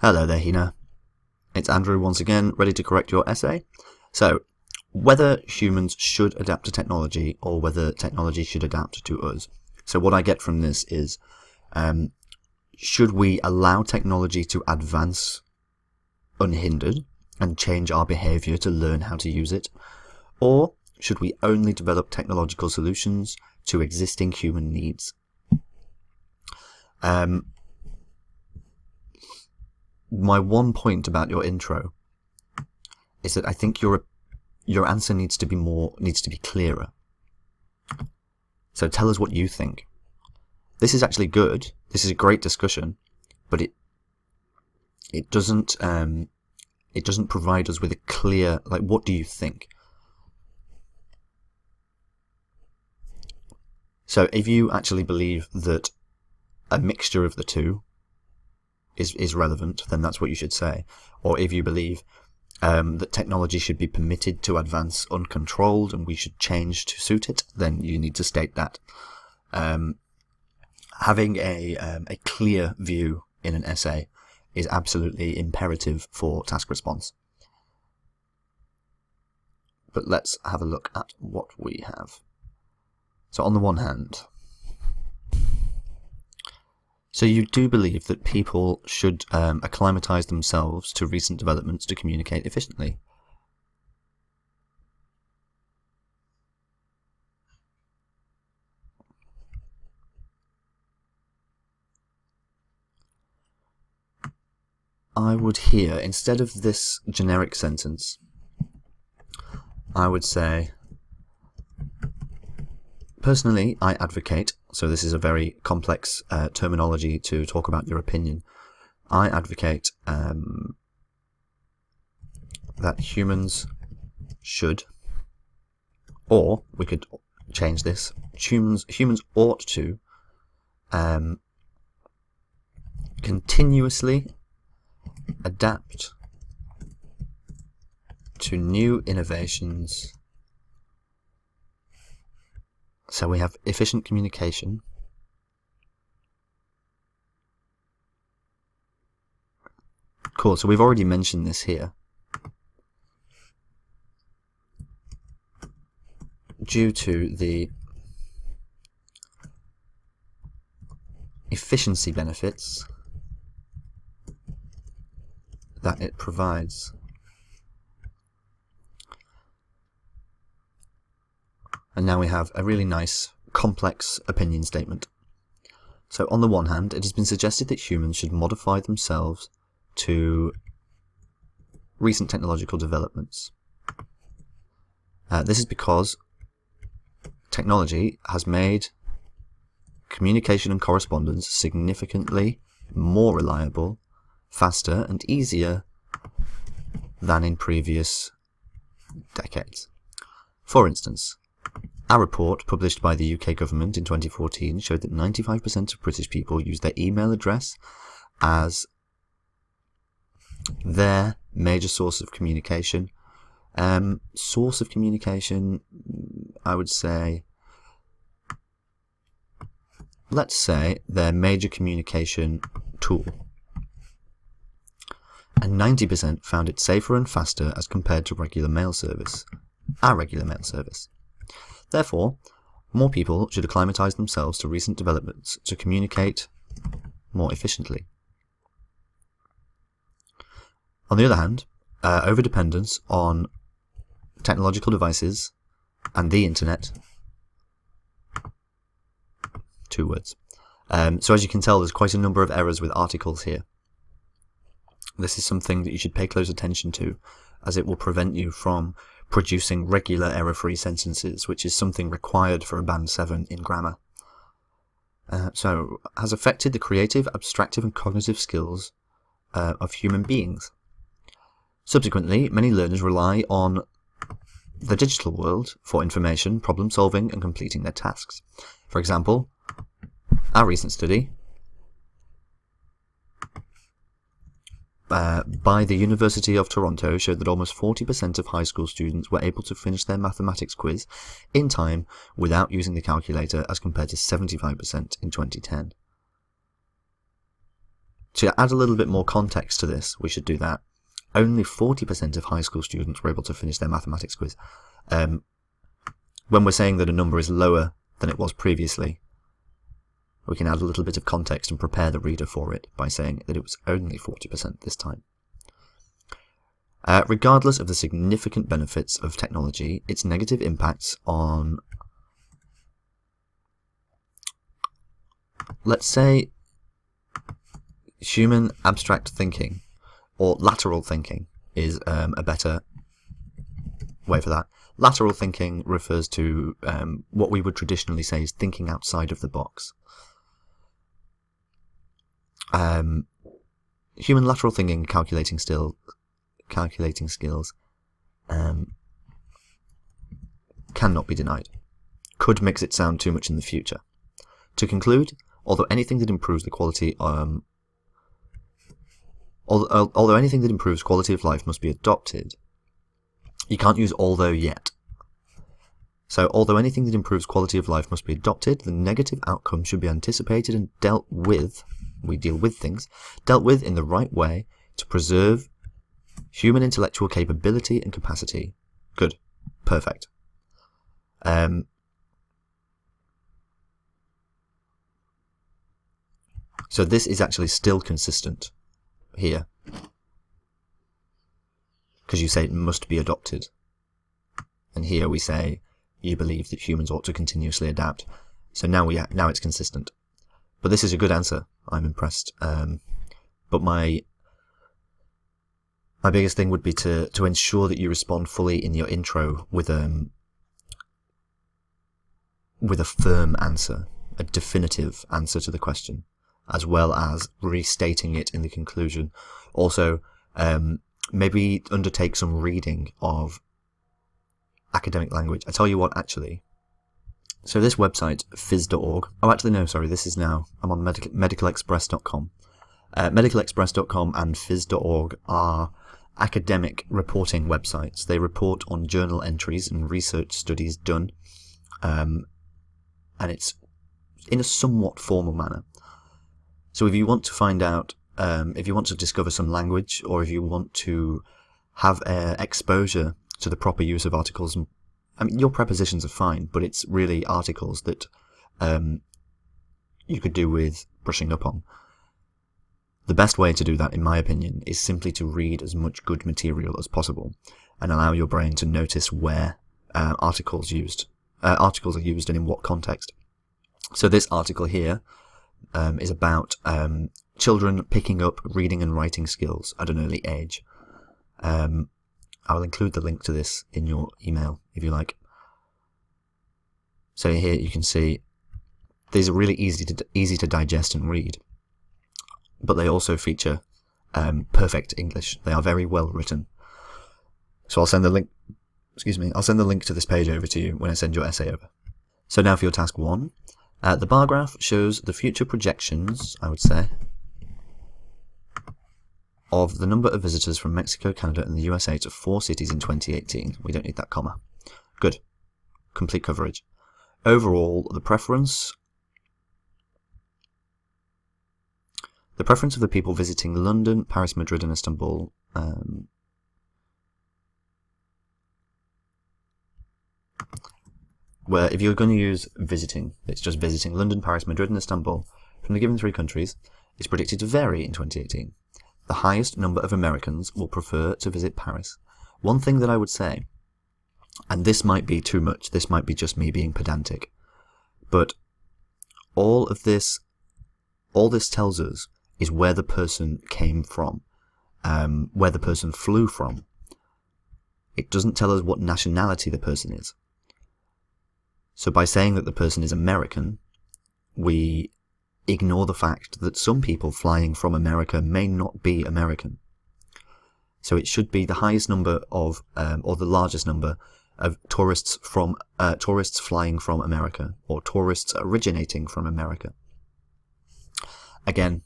Hello there, Hina. It's Andrew once again, ready to correct your essay. So, whether humans should adapt to technology or whether technology should adapt to us. So what I get from this is, should we allow technology to advance unhindered and change our behaviour to learn how to use it? Or should we only develop technological solutions to existing human needs? My one point about your intro is that I think your answer needs to be clearer. So tell us what you think. This is actually good. This is a great discussion, but it doesn't provide us with a clear, like, what do you think? So if you actually believe that a mixture of the two is relevant, then that's what you should say. Or if you believe that technology should be permitted to advance uncontrolled and we should change to suit it, then you need to state that. Having a clear view in an essay is absolutely imperative for task response. But let's have a look at what we have. So on the one hand, so you do believe that people should acclimatise themselves to recent developments to communicate efficiently. I would here, instead of this generic sentence, I would say, personally, I advocate, so this is a very complex terminology to talk about your opinion. I advocate that humans should, or we could change this, humans ought to continuously adapt to new innovations. So we have efficient communication, cool, so we've already mentioned this here. Due to the efficiency benefits that it provides. And now we have a really nice, complex opinion statement. So on the one hand, it has been suggested that humans should modify themselves to recent technological developments. This is because technology has made communication and correspondence significantly more reliable, faster and easier than in previous decades. For instance, a report published by the UK government in 2014 showed that 95% of British people use their email address as their major source of communication. Source of communication, I would say, let's say their major communication tool. And 90% found it safer and faster as compared to regular mail service, our regular mail service. Therefore, more people should acclimatise themselves to recent developments to communicate more efficiently. On the other hand, overdependence on technological devices and the internet, 2 words. So as you can tell, there's quite a number of errors with articles here. This is something that you should pay close attention to, as it will prevent you from producing regular error-free sentences, which is something required for a Band 7 in grammar. So, has affected the creative, abstractive and cognitive skills of human beings. Subsequently, many learners rely on the digital world for information, problem solving and completing their tasks. For example, our recent study by the University of Toronto showed that almost 40% of high school students were able to finish their mathematics quiz in time without using the calculator, as compared to 75% in 2010. To add a little bit more context to this, we should do that. Only 40% of high school students were able to finish their mathematics quiz. When we're saying that a number is lower than it was previously, we can add a little bit of context and prepare the reader for it by saying that it was only 40% this time. Regardless of the significant benefits of technology, its negative impacts on, let's say, human abstract thinking, or lateral thinking is a better way for that. Lateral thinking refers to what we would traditionally say is thinking outside of the box. Human lateral thinking, calculating skills cannot be denied. Could makes it sound too much in the future. To conclude, although anything that improves the quality although anything that improves quality of life must be adopted, you can't use although yet. So, although anything that improves quality of life must be adopted, the negative outcome should be anticipated and dealt with. We deal with things, dealt with in the right way to preserve human intellectual capability and capacity. Good. Perfect. So this is actually still consistent here, because you say it must be adopted, and here we say you believe that humans ought to continuously adapt. So now it's consistent. But this is a good answer. I'm impressed. But my biggest thing would be to ensure that you respond fully in your intro with a firm answer, a definitive answer to the question, as well as restating it in the conclusion. Also, maybe undertake some reading of academic language. I tell you what, actually. So this website, phys.org. Oh, actually, no, sorry. This is now. I'm on medicalexpress.com. Medicalexpress.com and phys.org are academic reporting websites. They report on journal entries and research studies done, and it's in a somewhat formal manner. So if you want to find out, if you want to discover some language, or if you want to have exposure to the proper use of articles, I mean, your prepositions are fine, but it's really articles that you could do with brushing up on. The best way to do that, in my opinion, is simply to read as much good material as possible and allow your brain to notice where articles are used and in what context. So this article here is about children picking up reading and writing skills at an early age. I will include the link to this in your email if you like. So here you can see these are really easy to digest and read, but they also feature perfect English. They are very well written. So I'll send the link. I'll send the link to this page over to you when I send your essay over. So now for your task 1. The bar graph shows the future projections, I would say, of the number of visitors from Mexico, Canada, and the USA to 4 cities in 2018. We don't need that comma. Good. Complete coverage. Overall, the preference of the people visiting London, Paris, Madrid, and Istanbul where if you're going to use visiting, it's just visiting London, Paris, Madrid, and Istanbul from the given 3 countries, is predicted to vary in 2018. The highest number of Americans will prefer to visit Paris. One thing that I would say, and this might be too much, this might be just me being pedantic, but all this tells us is where the person came from, where the person flew from. It doesn't tell us what nationality the person is. So by saying that the person is American, we ignore the fact that some people flying from America may not be American. So it should be the highest number of, or the largest number of tourists flying from America, or tourists originating from America. Again,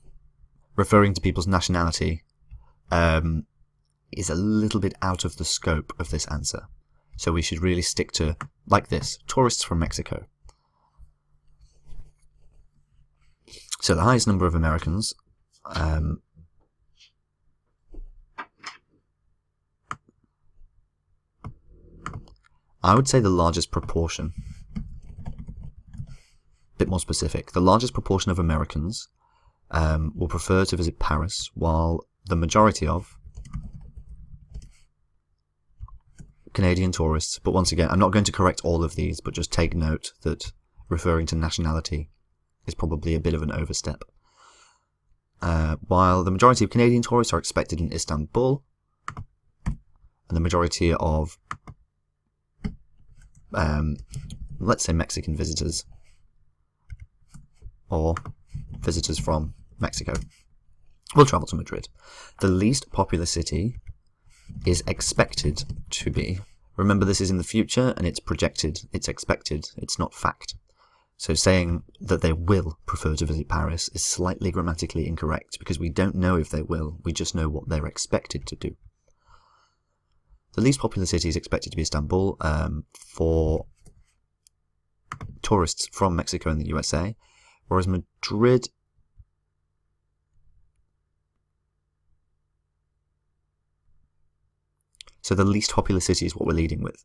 referring to people's nationality is a little bit out of the scope of this answer. So we should really stick to, like this, tourists from Mexico. So the highest number of Americans I would say the largest proportion, a bit more specific, the largest proportion of Americans will prefer to visit Paris, while the majority of Canadian tourists, but once again, I'm not going to correct all of these, but just take note that referring to nationality is probably a bit of an overstep. While the majority of Canadian tourists are expected in Istanbul, and the majority of, let's say, Mexican visitors, or visitors from Mexico, will travel to Madrid. The least populous city is expected to be, remember this is in the future and it's projected, it's expected, it's not fact. So saying that they will prefer to visit Paris is slightly grammatically incorrect because we don't know if they will, we just know what they're expected to do. The least populous city is expected to be Istanbul for tourists from Mexico and the USA, whereas Madrid, so the least populous city is what we're leading with.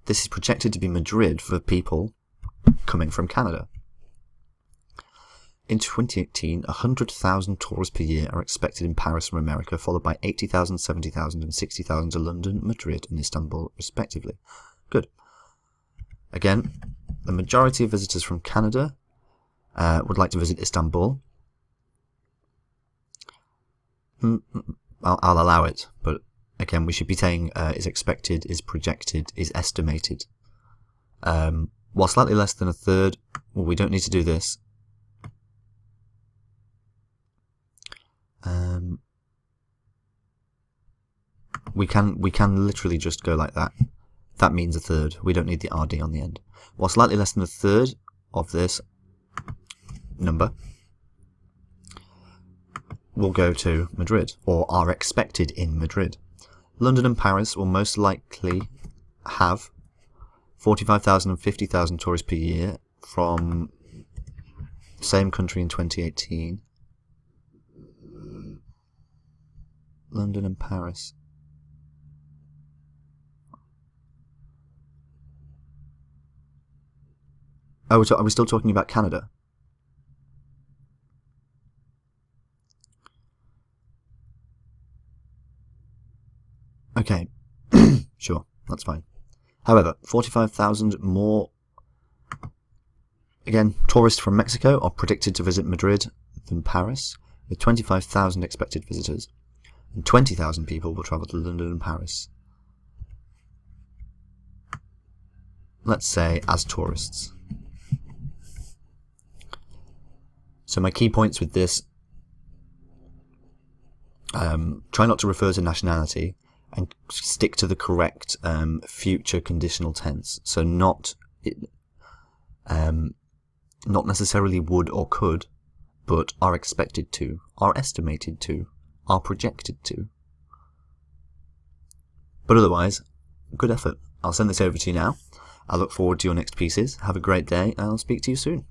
This is projected to be Madrid for people coming from Canada. In 2018, 100,000 tourists per year are expected in Paris from America, followed by 80,000, 70,000 and 60,000 to London, Madrid and Istanbul, respectively. Good. Again, the majority of visitors from Canada would like to visit Istanbul. I'll allow it, but again, we should be saying is expected, is projected, is estimated. While slightly less than a third, well, we don't need to do this. We can literally just go like that. That means a third. We don't need the RD on the end. While slightly less than a third of this number will go to Madrid, or are expected in Madrid. London and Paris will most likely have 45,000 and 50,000 tourists per year from the same country in 2018. London and Paris. Oh, are we still talking about Canada? Okay, sure, that's fine. However, 45,000 more, again, tourists from Mexico are predicted to visit Madrid than Paris, with 25,000 expected visitors, and 20,000 people will travel to London and Paris. Let's say as tourists. So my key points with this, try not to refer to nationality and stick to the correct future conditional tense. So not necessarily would or could, but are expected to, are estimated to, are projected to. But otherwise, good effort. I'll send this over to you now. I look forward to your next pieces. Have a great day, and I'll speak to you soon.